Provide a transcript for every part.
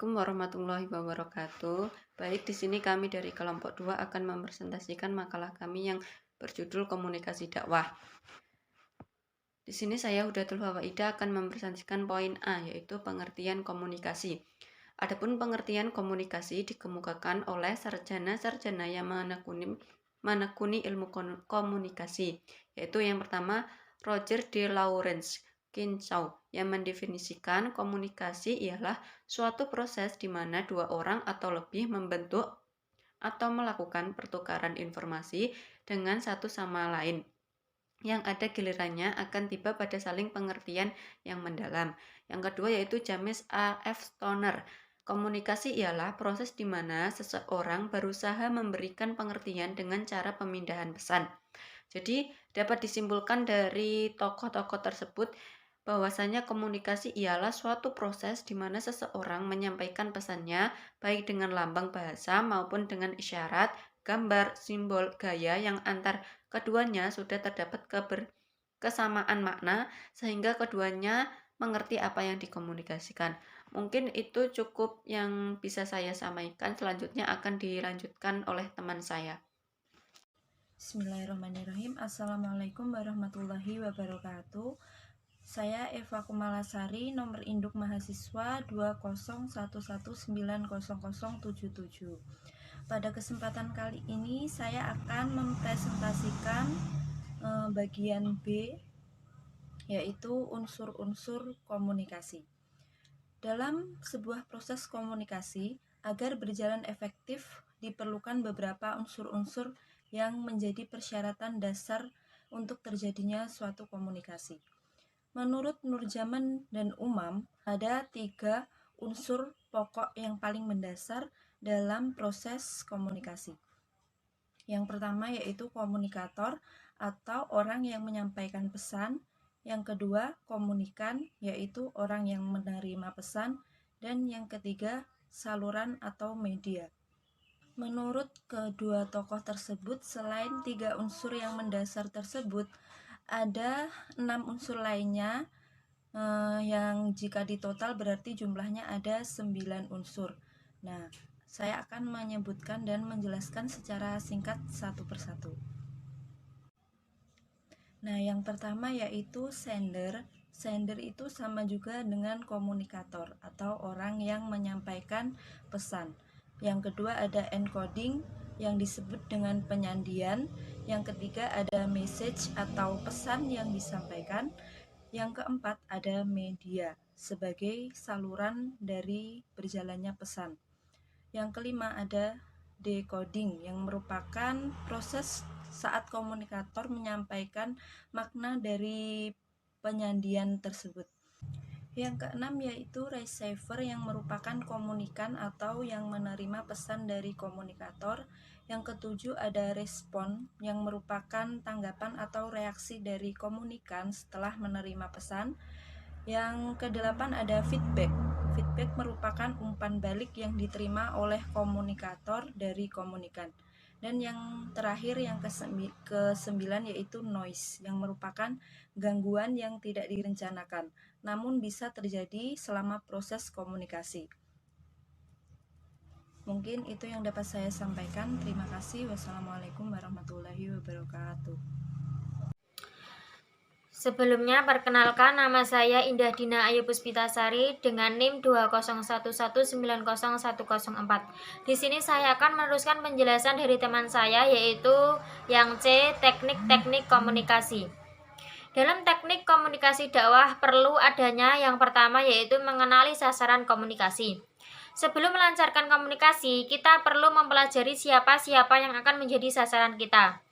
Assalamualaikum warahmatullahi wabarakatuh. Baik, di sini kami dari kelompok 2 akan mempresentasikan makalah kami yang berjudul Komunikasi Dakwah. Di sini saya Hudatul Fawaida akan mempresentasikan poin A, yaitu pengertian komunikasi. Adapun pengertian komunikasi dikemukakan oleh sarjana-sarjana yang menekuni ilmu komunikasi, yaitu yang pertama Roger D. Lawrence Kinshaw yang mendefinisikan komunikasi ialah suatu proses di mana dua orang atau lebih membentuk atau melakukan pertukaran informasi dengan satu sama lain yang ada gilirannya akan tiba pada saling pengertian yang mendalam. Yang kedua yaitu James A. F. Stoner. Komunikasi ialah proses di mana seseorang berusaha memberikan pengertian dengan cara pemindahan pesan. Jadi dapat disimpulkan dari tokoh-tokoh tersebut bahwasanya komunikasi ialah suatu proses di mana seseorang menyampaikan pesannya baik dengan lambang bahasa maupun dengan isyarat, gambar, simbol, gaya yang antar keduanya sudah terdapat kesamaan makna sehingga keduanya mengerti apa yang dikomunikasikan. Mungkin itu cukup yang bisa saya sampaikan. Selanjutnya akan dilanjutkan oleh teman saya. Bismillahirrahmanirrahim. Assalamualaikum warahmatullahi wabarakatuh. Saya Eva Kumalasari, nomor induk mahasiswa 201190077. Pada kesempatan kali ini saya akan mempresentasikan bagian B, yaitu unsur-unsur komunikasi. Dalam sebuah proses komunikasi, agar berjalan efektif diperlukan beberapa unsur-unsur yang menjadi persyaratan dasar untuk terjadinya suatu komunikasi. Menurut Nurjaman dan Umam, ada 3 unsur pokok yang paling mendasar dalam proses komunikasi. Yang pertama yaitu komunikator atau orang yang menyampaikan pesan. Yang kedua, komunikan, yaitu orang yang menerima pesan. Dan yang ketiga, saluran atau media. Menurut kedua tokoh tersebut, selain 3 unsur yang mendasar tersebut, ada 6 unsur lainnya yang jika ditotal berarti jumlahnya ada 9 unsur. Nah, saya akan menyebutkan dan menjelaskan secara singkat satu persatu. Nah, yang pertama yaitu sender. Sender itu sama juga dengan komunikator atau orang yang menyampaikan pesan. Yang kedua ada encoding yang disebut dengan penyandian. Yang ketiga ada message atau pesan yang disampaikan. Yang keempat ada media sebagai saluran dari berjalannya pesan. Yang kelima ada decoding yang merupakan proses saat komunikator menyampaikan makna dari penyandian tersebut. Yang keenam yaitu receiver yang merupakan komunikan atau yang menerima pesan dari komunikator. Yang ketujuh ada respon yang merupakan tanggapan atau reaksi dari komunikan setelah menerima pesan. Yang kedelapan ada feedback. Feedback merupakan umpan balik yang diterima oleh komunikator dari komunikan. Dan yang terakhir yang ke-9 yaitu noise yang merupakan gangguan yang tidak direncanakan namun bisa terjadi selama proses komunikasi. Mungkin itu yang dapat saya sampaikan. Terima kasih. Wassalamualaikum warahmatullahi wabarakatuh. Sebelumnya, perkenalkan nama saya Indah Dina Ayu Puspitasari dengan NIM 201190104. Di sini saya akan meneruskan penjelasan dari teman saya yaitu yang C, teknik-teknik komunikasi. Dalam teknik komunikasi dakwah perlu adanya yang pertama yaitu mengenali sasaran komunikasi. Sebelum melancarkan komunikasi, kita perlu mempelajari siapa-siapa yang akan menjadi sasaran kita.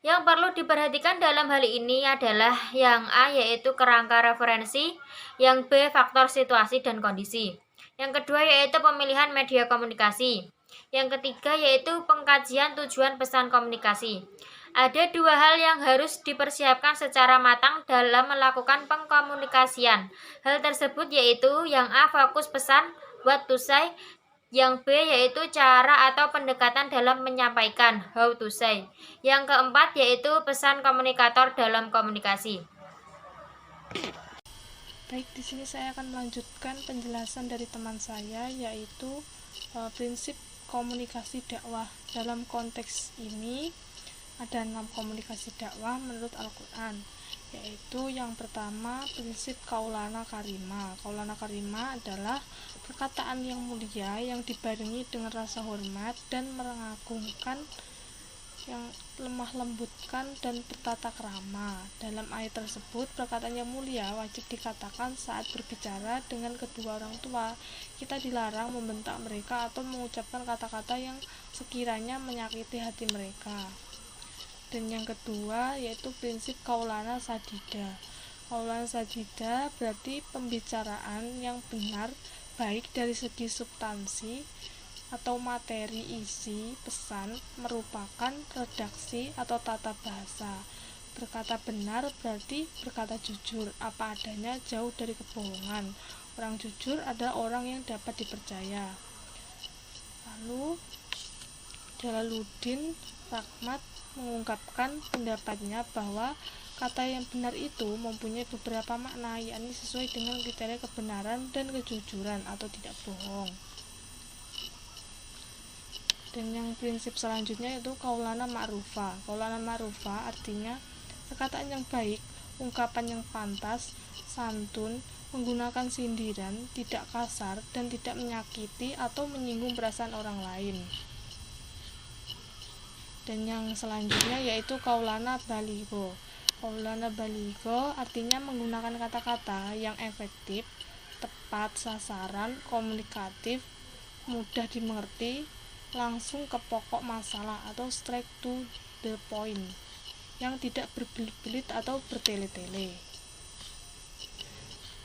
Yang perlu diperhatikan dalam hal ini adalah yang A yaitu kerangka referensi, yang B faktor situasi dan kondisi. Yang kedua yaitu pemilihan media komunikasi. Yang ketiga yaitu pengkajian tujuan pesan komunikasi. Ada 2 hal yang harus dipersiapkan secara matang dalam melakukan pengkomunikasian. Hal tersebut yaitu yang A fokus pesan, what to say, yang B yaitu cara atau pendekatan dalam menyampaikan, how to say. Yang keempat yaitu pesan komunikator dalam komunikasi. Baik, di sini saya akan melanjutkan penjelasan dari teman saya, yaitu prinsip komunikasi dakwah. Dalam konteks ini ada 6 komunikasi dakwah menurut Al-Quran, yaitu yang pertama prinsip kaulana karima. Kaulana karima adalah perkataan yang mulia yang dibarengi dengan rasa hormat dan mengagungkan, yang lemah lembutkan dan bertata krama. Dalam ayat tersebut, perkataan yang mulia wajib dikatakan saat berbicara dengan kedua orang tua. Kita dilarang membentak mereka atau mengucapkan kata-kata yang sekiranya menyakiti hati mereka. Dan yang kedua yaitu prinsip kaulana sadida. Kaulana sadida berarti pembicaraan yang benar, baik dari segi substansi atau materi isi pesan, merupakan redaksi atau tata bahasa. Berkata benar berarti berkata jujur, apa adanya, jauh dari kebohongan. Orang jujur adalah orang yang dapat dipercaya. Lalu Jalaluddin Rahmat mengungkapkan pendapatnya bahwa kata yang benar itu mempunyai beberapa makna, yakni sesuai dengan kriteria kebenaran dan kejujuran atau tidak bohong. Dan yang prinsip selanjutnya yaitu kaulana ma'rufa. Kaulana ma'rufa artinya perkataan yang baik, ungkapan yang pantas, santun, menggunakan sindiran, tidak kasar, dan tidak menyakiti atau menyinggung perasaan orang lain. Dan yang selanjutnya yaitu kaulana baligho. Kaulana baligho artinya menggunakan kata-kata yang efektif, tepat sasaran, komunikatif, mudah dimengerti, langsung ke pokok masalah atau straight to the point, yang tidak berbelit-belit atau bertele-tele.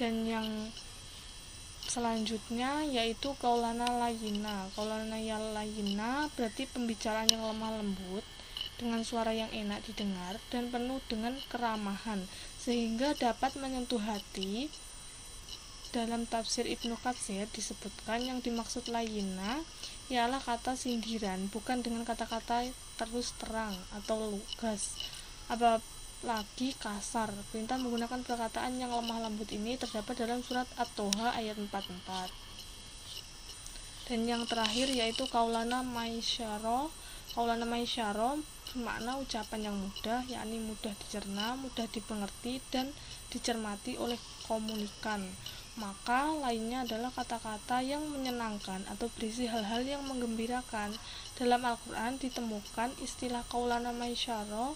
Dan yang selanjutnya yaitu kaulana layina. Kaulana layina berarti pembicaraan yang lemah lembut dengan suara yang enak didengar dan penuh dengan keramahan sehingga dapat menyentuh hati. Dalam tafsir Ibnu Katsir disebutkan yang dimaksud layina ialah kata sindiran, bukan dengan kata-kata terus terang atau lugas, apalagi kasar. Perintah menggunakan perkataan yang lemah lembut ini terdapat dalam surat At-Toha ayat 44. Dan yang terakhir yaitu kaulana maisyaro. Kaulana maisyaro bermakna ucapan yang mudah, yakni mudah dicerna, mudah dipengerti, dan dicermati oleh komunikan. Maka lainnya adalah kata-kata yang menyenangkan atau berisi hal-hal yang menggembirakan. Dalam Al-Quran ditemukan istilah kaulana maisyaro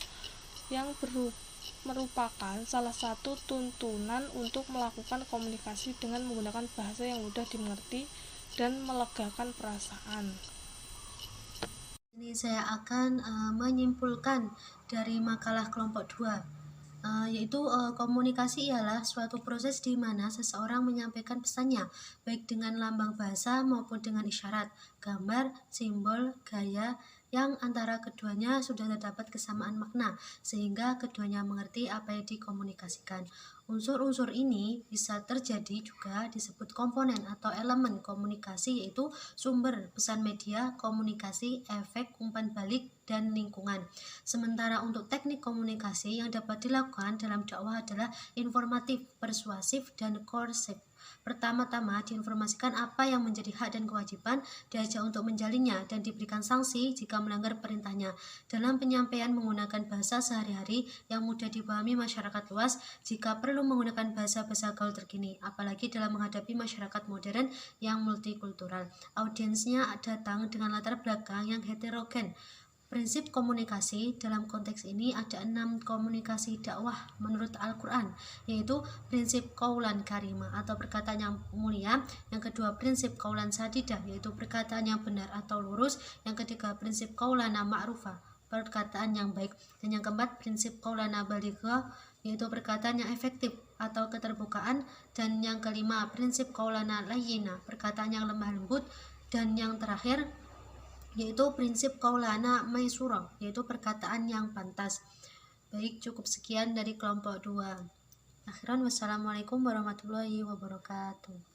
yang merupakan salah satu tuntunan untuk melakukan komunikasi dengan menggunakan bahasa yang mudah dimengerti dan melegakan perasaan. Ini saya akan menyimpulkan dari makalah kelompok 2. Yaitu komunikasi ialah suatu proses di mana seseorang menyampaikan pesannya baik dengan lambang bahasa maupun dengan isyarat, gambar, simbol, gaya yang antara keduanya sudah terdapat kesamaan makna sehingga keduanya mengerti apa yang dikomunikasikan. Unsur-unsur ini bisa terjadi juga disebut komponen atau elemen komunikasi, yaitu sumber, pesan media, komunikasi, efek, umpan balik, dan lingkungan. Sementara untuk teknik komunikasi yang dapat dilakukan dalam dakwah adalah informatif, persuasif, dan koersif. Pertama-tama diinformasikan apa yang menjadi hak dan kewajiban, diajak untuk menjalinnya, dan diberikan sanksi jika melanggar perintahnya. Dalam penyampaian menggunakan bahasa sehari-hari yang mudah dipahami masyarakat luas, jika perlu menggunakan bahasa-bahasa gaul terkini, apalagi dalam menghadapi masyarakat modern yang multikultural. Audiensnya datang dengan latar belakang yang heterogen. Prinsip komunikasi dalam konteks ini ada 6 komunikasi dakwah menurut Al-Quran, yaitu prinsip kaulan karimah atau perkataan yang mulia, yang kedua prinsip kaulan sadidah yaitu perkataan yang benar atau lurus, yang ketiga prinsip kaulana ma'rufah perkataan yang baik, dan yang keempat prinsip kaulana balighah yaitu perkataan yang efektif atau keterbukaan, dan yang kelima prinsip kaulana layyina perkataan yang lemah lembut, dan yang terakhir yaitu prinsip kaulana maisurah yaitu perkataan yang pantas. Baik, cukup sekian dari kelompok 2. Akhiran, wassalamualaikum warahmatullahi wabarakatuh.